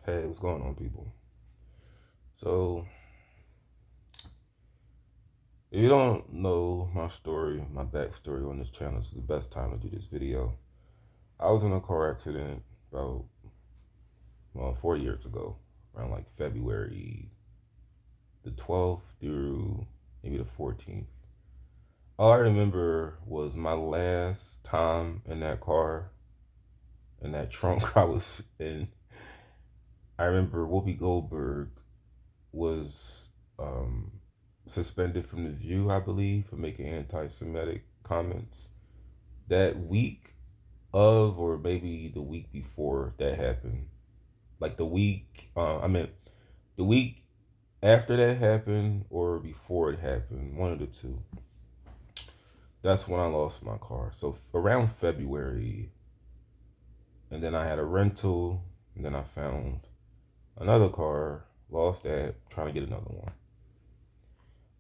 Hey, what's going on, people? So, if you don't know my story, my backstory on this channel, this is the best time to do this video. I was in a car accident about, 4 years ago, around like February the 12th through maybe the 14th. All I remember was my last time in that car, in that trunk I was in. I remember Whoopi Goldberg was um, suspended from the View, I believe, for making anti-Semitic comments. That week of, or maybe the week before that happened, like the week after that happened or before it happened, one of the two. That's when I lost my car. So around February, and then I had a rental, and then I found another car, lost that, trying to get another one.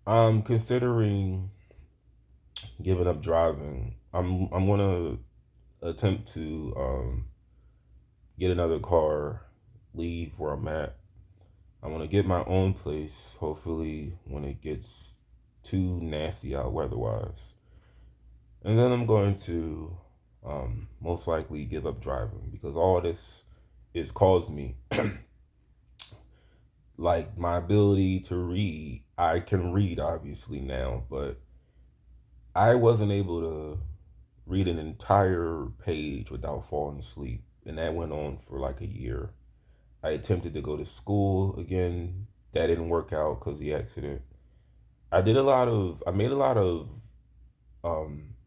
I'm considering giving up driving. I'm gonna attempt to get another car, leave where I'm at. I want to get my own place. Hopefully, when it gets too nasty out weather-wise, and then I'm going to most likely give up driving because all this is caused me like my ability to read. I can read obviously now, but I wasn't able to read an entire page without falling asleep. And that went on for like a year. I attempted to go to school again. That didn't work out because of the accident. I made a lot of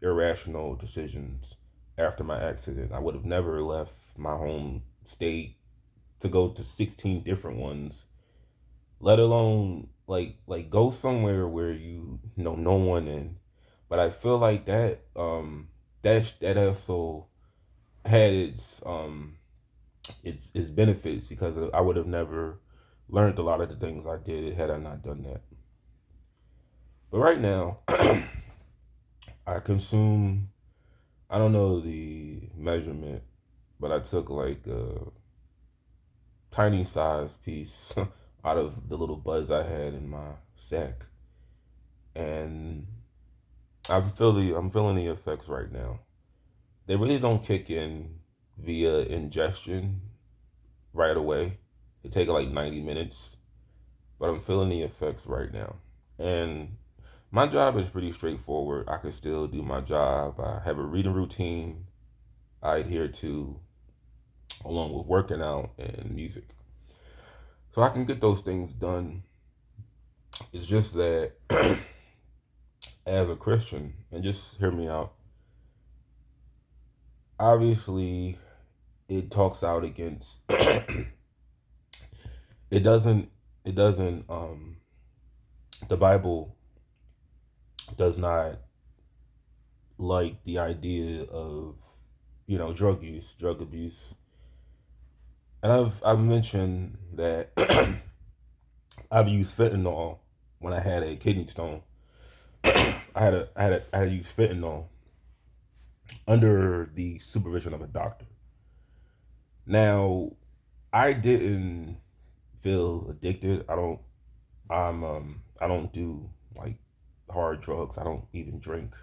irrational decisions after my accident. I would have never left my home state to go to 16 different ones, let alone like go somewhere where you know no one in. But I feel like that also had its benefits because I would have never learned a lot of the things I did had I not done that. But right now, I consume. I don't know the measurement, but I took like a tiny size piece out of the little buds I had in my sack, and I'm feeling the effects right now. They really don't kick in via ingestion right away. It take like 90 minutes, but I'm feeling the effects right now. And my job is pretty straightforward. I can still do my job. I have a reading routine I adhere to, along with working out and music. So I can get those things done. It's just that as a Christian, and just hear me out, obviously it talks out against it doesn't it doesn't the Bible does not like the idea of drug use, drug abuse. And I've mentioned that I've used fentanyl when I had a kidney stone. I had to use fentanyl under the supervision of a doctor. Now, I didn't feel addicted. I don't do like hard drugs. I don't even drink.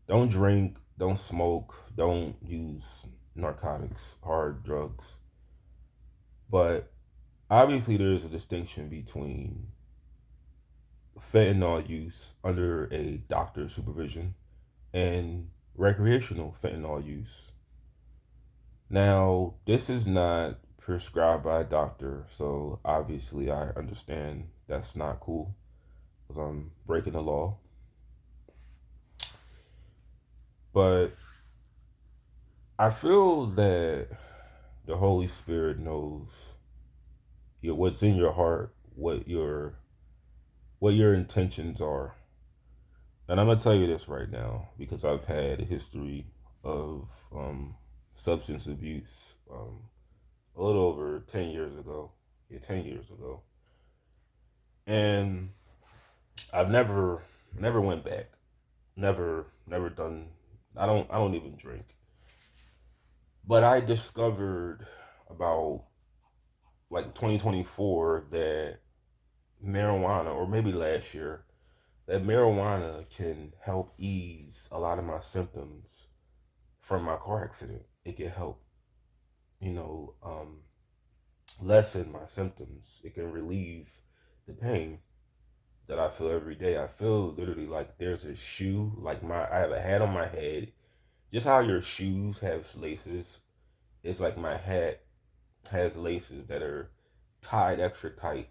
Don't drink, don't smoke, don't use narcotics, hard drugs. But obviously there's a distinction between fentanyl use under a doctor's supervision and recreational fentanyl use. Now, this is not prescribed by a doctor, so obviously I understand that's not cool because I'm breaking the law. But I feel that the Holy Spirit knows what's in your heart, what your intentions are. And I'm gonna tell you this right now because I've had a history of substance abuse a little over 10 years ago. Yeah, 10 years ago, and I've never went back. Never done. I don't even drink. But I discovered about like 2024 that marijuana, or maybe last year, that marijuana can help ease a lot of my symptoms from my car accident. It can help, you know, lessen my symptoms. It can relieve the pain that I feel every day. I feel literally like there's a shoe, like I have a hat on my head. Just how your shoes have laces, it's like my hat has laces that are tied extra tight,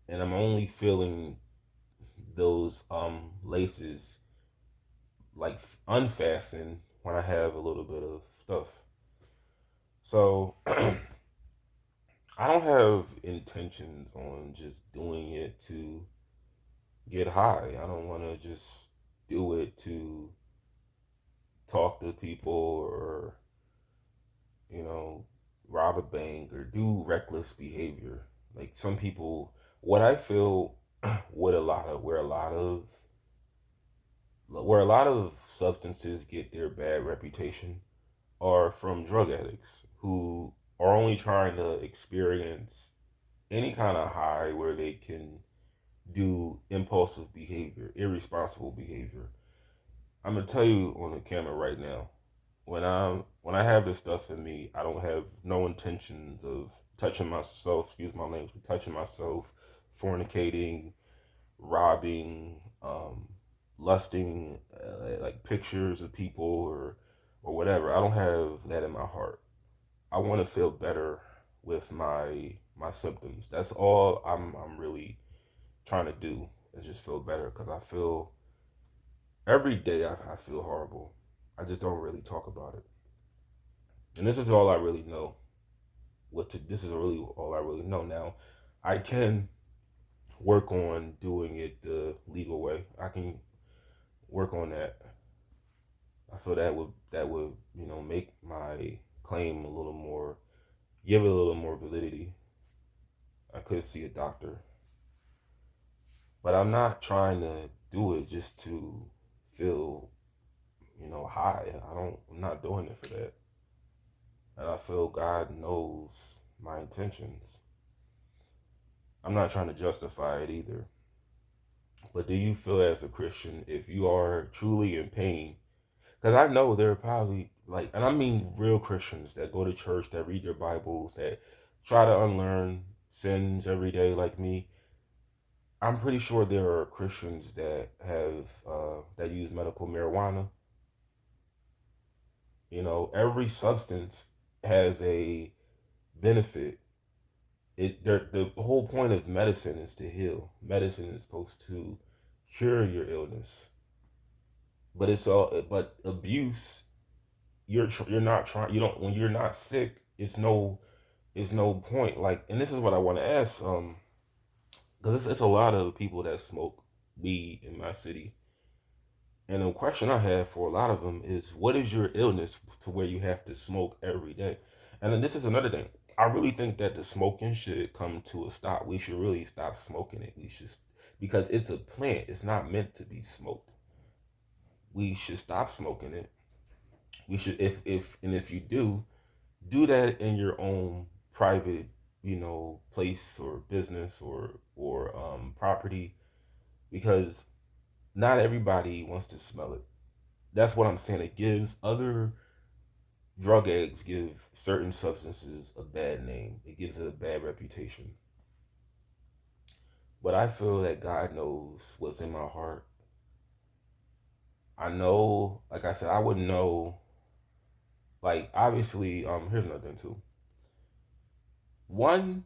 and I'm only feeling those laces like unfasten when I have a little bit of stuff. So I don't have intentions on just doing it to get high. I don't want to just do it to talk to people or, you know, rob a bank or do reckless behavior. Like some people, what I feel with a lot of where a lot of substances get their bad reputation are from drug addicts who are only trying to experience any kind of high where they can do impulsive behavior, irresponsible behavior. I'm gonna tell you on the camera right now, when I have this stuff in me, I don't have no intentions of touching myself, excuse my language, but touching myself, fornicating, robbing, lusting, like pictures of people or whatever. I don't have that in my heart. I want to feel better with my symptoms. That's all I'm really trying to do is just feel better because I feel every day I feel horrible. I just don't really talk about it. And this is all I really know. This is really all I really know now. I can work on doing it the legal way. I can work on that. I feel that would make my claim a little more, give it a little more validity. I could see a doctor, but I'm not trying to do it just to feel high. I'm not doing it for that. And I feel God knows my intentions. I'm not trying to justify it either. But do you feel as a Christian, if you are truly in pain, because I know there are probably like, and I mean real Christians that go to church, that read their Bibles, that try to unlearn sins every day like me. I'm pretty sure there are Christians that have that use medical marijuana. Every substance has a benefit. The whole point of medicine is to heal. Medicine is supposed to cure your illness, but abuse. You're not trying. You don't when you're not sick. It's no point. Like, and this is what I want to ask. Because it's a lot of people that smoke weed in my city. And the question I have for a lot of them is, what is your illness to where you have to smoke every day? And then this is another thing. I really think that the smoking should come to a stop. We should really stop smoking it. We should, because it's a plant. It's not meant to be smoked. We should stop smoking it. We should, if you do that in your own private, place or business or property, because not everybody wants to smell it. That's what I'm saying. It gives other drug addicts give certain substances a bad name. It gives it a bad reputation. But I feel that God knows what's in my heart. I know, like I said, I would know. Like, obviously, here's another thing too. One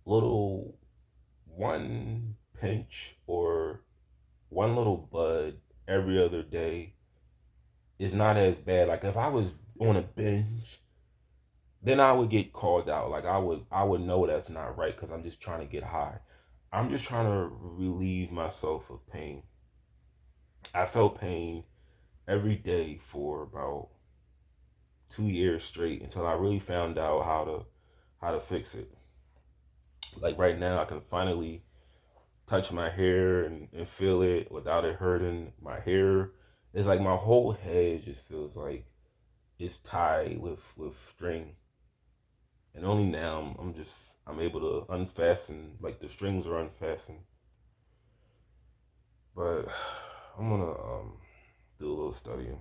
little, one pinch or one little bud every other day is not as bad. Like if I was on a binge, then I would get called out. Like I would know that's not right because I'm just trying to get high. I'm just trying to relieve myself of pain. I felt pain every day for about 2 years straight until I really found out how to fix it. Like right now, I can finally touch my hair and feel it without it hurting. My hair is like my whole head just feels like it's tied with string, and only now I'm able to unfasten, like the strings are unfastened. But I'm gonna do a little studying.